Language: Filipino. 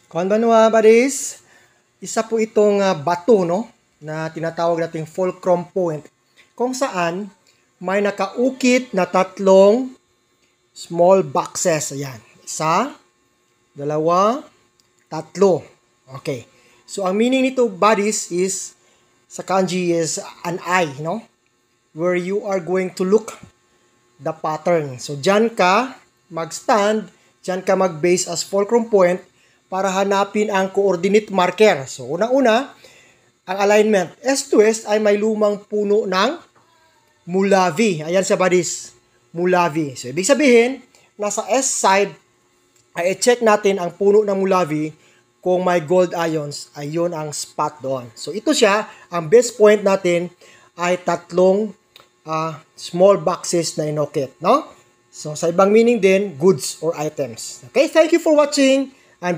Konbanwa buddies, isa po itong bato no na tinatawag nating fulcrum point kung saan may nakaukit na tatlong small boxes. Ayan. Isa, dalawa, tatlo. Okay. So ang meaning nito buddies is sa kanji is an eye, no? Where you are going to look the pattern. So dyan ka mag-stand, dyan ka mag-base as fulcrum point para hanapin ang coordinate marker. So, una-una, ang alignment. East to west ay may lumang puno ng mulavi. Ayan sa buddies, mulavi. So, ibig sabihin, nasa east side, ay i-check natin ang puno ng mulavi. Kung may gold ions, ay yun ang spot doon. So, ito siya. Ang best point natin ay tatlong small boxes na inokit, no? So, sa ibang meaning din, goods or items. Okay, thank you for watching.